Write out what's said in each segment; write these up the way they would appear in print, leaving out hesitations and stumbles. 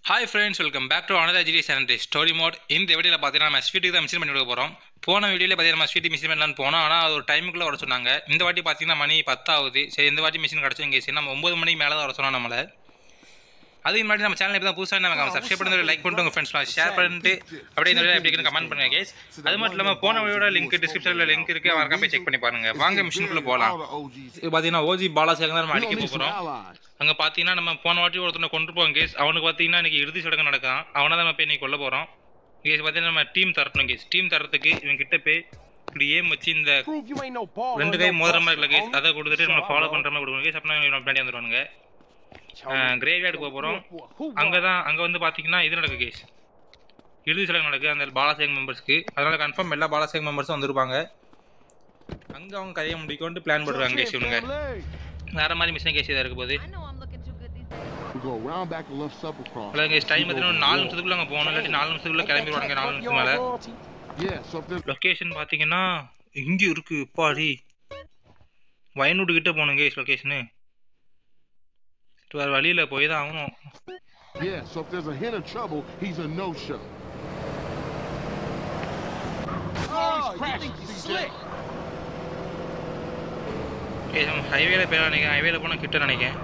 Hi friends, welcome back to another GD channel story mode. இந்த வீடியோவில் பார்த்தீங்கன்னா நம்ம ஸ்வீட்டுக்கு தான் மிஷின் பண்ணி கொடுக்க போகிறோம். போன வீடியோவில் பார்த்தீங்கன்னா நம்ம ஸ்வீட்டு மிஷின் பண்ணலான்னு போனோம். ஆனால் அது ஒரு டைமுக்குள்ளே வர சொன்னாங்க. இந்த வாட்டி பார்த்தீங்கன்னா மணி 10 ஆகுது. சரி, இந்த வாட்டி மிஷின் கிடச்சுங்க. சரி, நம்ம 9 மணிக்கு மேலே தான் வர சொன்னோம் நம்மளை. அதுக்கு முன்னாடி நம்ம சேனல் இப்போ தான் புதுசாக நம்ம சப்ஸ்கிரைப் பண்ணி லைக் பண்ணிட்டு உங்கள் ஃப்ரெண்ட்ஸ்லாம் ஷேர் பண்ணிட்டு அப்படியே இந்த வீடியோ எப்படி கமெண்ட் பண்ணுங்க கேஸ். அது மட்டும் இல்லாமல் போன வீடியோட லிங்க் டிஸ்கிரிப்ஷனில் லிங்க் இருக்குது, மறக்காம போய் செக் பண்ணி பாருங்க. வாங்க மிஷினுக்குள்ளே போகலாம். இது பார்த்தீங்கன்னா ஓஜி பாலாசேகர் தான் நம்ம அடிக்க போகிறோம். அங்கே பார்த்தீங்கன்னா நம்ம போன வாட்டி ஒருத்தனை கொண்டு போவோம் கேஸ். அவனுக்கு பார்த்தீங்கன்னா இன்றைக்கி இறுதி சடங்கு நடக்கும். அவனை தான் நம்ம போய் இன்றைக்கி கொல்ல போகிறோம் கேஸ். பார்த்தீங்கன்னா நம்ம டீம் தரணும் கேஸ். டீம் தரத்துக்கு இவன் கிட்ட போய் இப்படி ஏம் வச்சு இந்த 2 கை மோதிர மாதிரி இல்லை கேஸ், அதை கொடுத்துட்டு நம்ம ஃபாலோ பண்ணுற மாதிரி கொடுக்கணும் கேஸ். அப்படின்னா நம்ம பின்னாடி வந்துடுவானுங்க. கிரேவியார்டு போக போகிறோம். அங்கே வந்து பார்த்தீங்கன்னா இது நடக்கு கேஸ், இறுதி சடங்கு நடக்குது அந்த பாலாசேகர் மெம்பர்ஸ்க்கு. அதனால் கன்ஃபார்ம் எல்லா பாலாசேகர் மெம்பர்ஸும் வந்திருப்பாங்க. அங்கே அவங்க கதையை முடிக்கொண்டு பிளான் பண்ணுறாங்க கேஸ். இவனுங்க வேறு மாதிரி மிஷின் கேஸ் இதாக இருக்க போது. டைம் பார்த்தீங்கன்னா 4 நிமிஷத்துக்குள்ள அங்கே போகணும், இல்லாட்டி 4 நிமிஷத்துக்குள்ள கிளம்பிடுவாங்க. 4 நிமிஷத்துக்கு மேலே லொக்கேஷன் பார்த்தீங்கன்னா இங்கே இருக்குது. பாடி வயநாடு கிட்டே போகணும் கேஸ். லொக்கேஷனு வேறு வழியில் போய் தான் ஆகணும். ஹைவேல போய் நினைக்கிறேன். ஹைவேல போனால் கிட்ட நினைக்கிறேன்.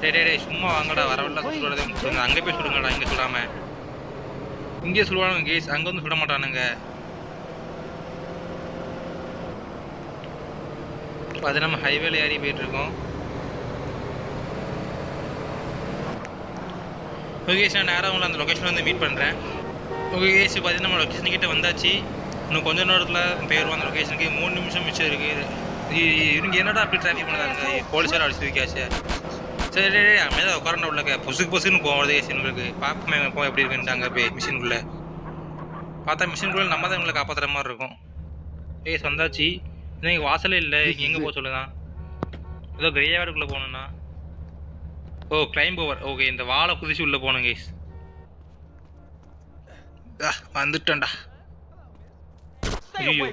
டே சும்மா வாங்கடா, வரவெல்லாம் சுடுறதே சொல்லுங்க. அங்கே போய் சுடுங்கடா, இங்கே சுடாமல் இங்கே சுடுவானுங்க கேஸ். அங்கே வந்து சுட மாட்டானுங்க. அது நம்ம ஹைவேல ஏறி போயிட்டுருக்கோம். ஓகே கேஸ், நான் நேராக உங்களை அந்த லொக்கேஷன் வந்து மீட் பண்ணுறேன். ஓகே கேஸ், பார்த்தீங்கன்னா நம்ம லொக்கேஷன்கிட்ட வந்தாச்சு. இன்னும் கொஞ்சம் நேரத்தில் போயிடுவோம் அந்த லொக்கேஷனுக்கு. 3 நிமிஷம் மிச்சம் இருக்குது. இவங்க என்னடா அப்படி டிராஃபிக் பண்ணாங்க, போலீஸார் அடிச்சு வைக்காச்சு. சரி அமைதியாக உட்காரண்ட உள்ளக்க பொசுக்குன்னு போகிறது கேஸ். எங்களுக்கு பார்ப்போமே போய் எப்படி இருக்குன்ட்டாங்க போய் மிஷினுக்குள்ளே. பார்த்தா மிஷினுக்குள்ளே நம்ம தான் எங்களை காப்பாற்றுற மாதிரி இருக்கும். கேஸ் வந்தாச்சு. இன்னைக்கு வாசலே இல்லை. இங்கே எங்கே போக சொல்லுதான்? ஏதோ கிரேயார்டுக்குள்ளே போகணுன்னா கிளைம் ஓவர். ஓகே, இந்த வாழை குதிச்சு உள்ளே போகணும் கேஸ். வந்துட்டேன்டா. ஐயோ,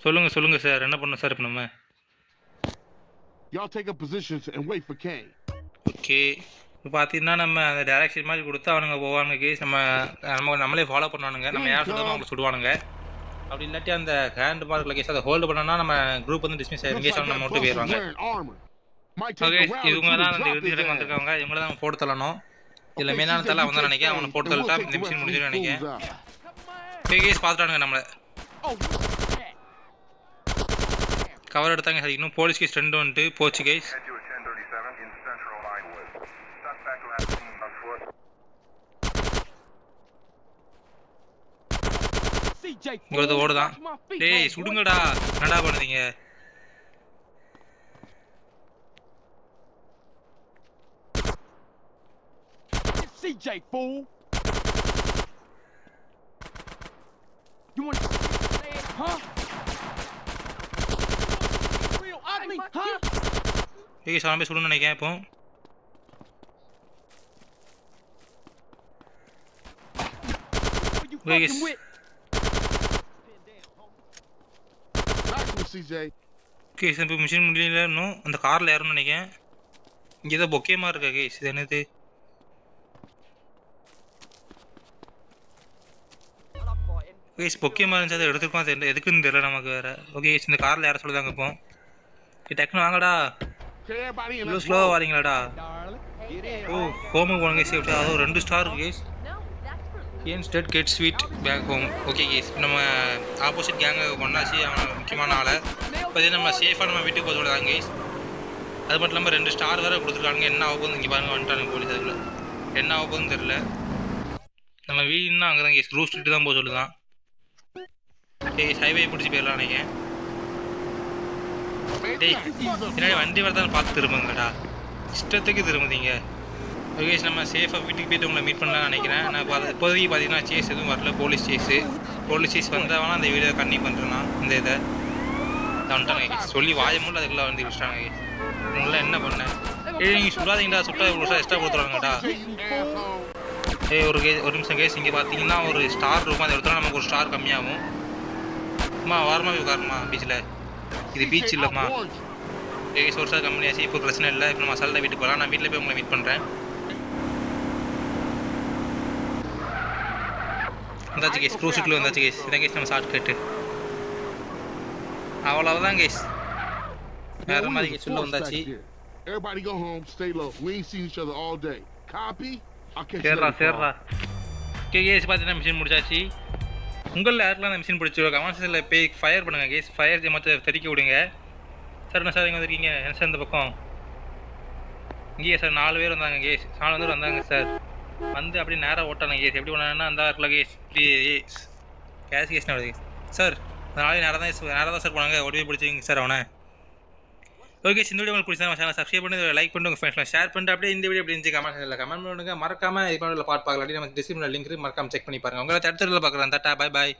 சொல்லுங்க சார், என்ன பண்ணணும் சார் இப்போ நம்ம? ஓகே, இப்போ பார்த்தீங்கன்னா நம்ம அந்த டைரக்ஷன் மாதிரி கொடுத்து அவனுங்க போவானுங்க கேஸ். நம்மளே ஃபாலோ பண்ணுவானுங்க. நம்ம யார் சொல்லுவோம் அவங்க சுடுவானுங்க. அப்படி இல்லாட்டி அந்த ஹேண்ட் மார்க்கில் கேஸ் அதை ஹோல்டு பண்ணோன்னா நம்ம குரூப் வந்து டிஸ்மிஸ் ஆகிடும் கேஸ். நம்ம மட்டும் போயிடுவாங்க. ஓகே, இவங்க தான் அந்த இறுதி சடங்கு வந்திருக்காங்க. இவங்கள தான் போட்டு தள்ளணும். இதில் மெயினான தலை அவன் தான் நினைக்கிறேன். அவனை போட்டு தள்ளிட்டா இந்த மிஷின் முடிஞ்சிடும் நினைக்கிறேன். கேஸ் பார்த்துட்டானுங்க நம்மளை. கவர் எடுத்தாங்க. சரி, இன்னும் போலீஸ் கேஸ் 2 வந்துட்டு போச்சு கேஸ். இவ்வளோ ஓடுதான். டேய் சுடுங்கடா, என்னடா பண்ணுறீங்க? CJ fool. You want to say it, huh? Real ugly, huh? ஏய் சாமி சுடுன்னு நினைக்கிறேன் இப்போ. கேஸ் கேஸ் இப்போ மிஷின் முடியல. இன்னும் அந்த காரில் ஏறணும்னு நினைக்கிறேன். இங்கே ஏதோ பொக்கே மாதிரி இருக்கா கேஸ். இது என்னது? கேஸ் பொக்கே மாதிரி இருந்துச்சு. அதை எடுத்துருக்கோம். அது எதுக்குன்னு தெரியல நமக்கு வேறு. ஓகே கேஸ், இந்த காரில் ஏற சொல்லுதாங்க இப்போ. டக்குன்னு வாங்கடா. இவ்வளோ ஸ்லோவாக வரீங்களாடா? ஹோமுக்கு போன கேஸ். எப்படி அதுவும் 2 ஸ்டார் கேஸ். ஏன் state get sweet back home. Okay case, நம்ம ஆப்போசிட் கேங்கை கொண்டாச்சு. அவனை முக்கியமான ஆளை பார்த்தீங்கன்னா நம்ம சேஃபாக நம்ம வீட்டுக்கு போக சொல்லுதாங்க கேஸ். அது மட்டும் இல்லாமல் 2 ஸ்டார் வேறு கொடுத்துருக்காங்க. என்ன ஆக போகுது இங்கே பாருங்க, வந்துட்டானுங்க போலீஸ். அதுக்குள்ள என்ன ஆக போகுதுன்னு தெரில. நம்ம வீடுன்னா அங்கே தான் கேஸ், ரூ ஸ்ட்ரீட்டு தான் போக சொல்லுதான். டேய் ஹைவே பிடிச்சி போயிடலாம் நினைக்கிறேன். டேய் பின்னாடி வண்டி வரதான் பார்த்து திரும்புங்கடா, இஷ்டத்துக்கு திரும்புதீங்க. ஓகே, நம்ம சேஃபாக வீட்டுக்கு போய்ட்டு உங்களை மீட் பண்ணலாம்னு நினைக்கிறேன். நான் இப்போதைக்கு பார்த்தீங்கன்னா சேஸ் எதுவும் வரல. போலீஸ் சேஸ் வந்தவனா அந்த வீடியோ கண்டினியூ பண்ணுறேன்னா இந்த இதை வந்துட்டாங்க சொல்லி வாயமுள்ள அதுக்குள்ளே வந்து வச்சுட்டாங்க. உங்களாம் என்ன பண்ணேன்? நீங்கள் சுடாதீங்கடா, சுட்டா இவ்வளோ எக்ஸ்ட்ரா கொடுத்துருவாங்கடா. ஒரு நிமிஷம் கேஸ். இங்கே பார்த்தீங்கன்னா ஒரு ஸ்டார் இருக்கும். அதை எடுத்தோன்னா நமக்கு ஒரு ஸ்டார் கம்மியாகும். அம்மா வாரமாக உட்காருமா பீச்சில். இது பீச் இல்லைம்மா. சோர்ஸாக கம்பெனி ஆச்சு. இப்போ பிரச்சனை இல்லை. இப்போ நம்ம மசாலா வீட்டுக்கு போகலாம். நான் வீட்டில் போய் உங்களை மீட் பண்ணுறேன். வந்தாச்சு கேஸ், க்ரூஸுக்குள்ளே வந்தாச்சு கேஸ். இதான் கேஸ் நம்ம ஷார்ட் கட்டு. அவ்வளோதான் கேஸ், வேறு மாதிரி கேஸ் உள்ள வந்தாச்சு. Everybody go home, stay low. We ain't seen each other all day. Copy? I'll catch you சேர்றா later. சேர்றா. ஓகே கேஸ், பார்த்தீங்கன்னா மிஷின் முடிச்சாச்சு. உங்களில் யாருக்கெல்லாம் அந்த மிஷின் பிடிச்சிருக்கோ கமெண்ட் செக்ஷனில் போய் ஃபயர் பண்ணுங்கள் கேஸ். ஃபயர் மொத்தம் தெரிக்க விடுங்க. சார் என்ன சார் இங்கே வந்திருக்கீங்க? என்ன சார் இந்த பக்கம்? இங்கேயே சார் 4 பேர் வந்தாங்க கேஸ், 4 பேர் வந்தாங்க சார். வந்து அப்படி நேராக ஓட்டாங்க கேஸ். எப்படி பண்ணாங்கன்னா அந்த இடத்துல கேஸ் இப்படி கேஸ் வருது கேஸ். சார் நாளே நேராக தான் சார் போனாங்க. ஓடி போய் பிடிச்சிங்க சார் அவனை. ஓகே, இந்த வீடியோ உங்களுக்கு பிடிச்சா சேனல் சப்ஸ்கிரைப் பண்ணி லைக் பண்ணி உங்கள் ஃப்ரெண்ட்ஸ்லாம் ஷேர் பண்ணிட்டு அப்படியே இந்த வீடியோ எப்படி இருந்துச்சு கமெண்ட் பண்ணுங்க. மறக்காம இது பண்ணல பாட்டு பார்க்கலாம். நம்ம டிஸ்கிரிப்ஷனில் லிங்க் மறக்காம செக் பண்ணி பாருங்க. உங்களை அடுத்த வீடியோவில் பார்க்குறேன். Tata, bye bye.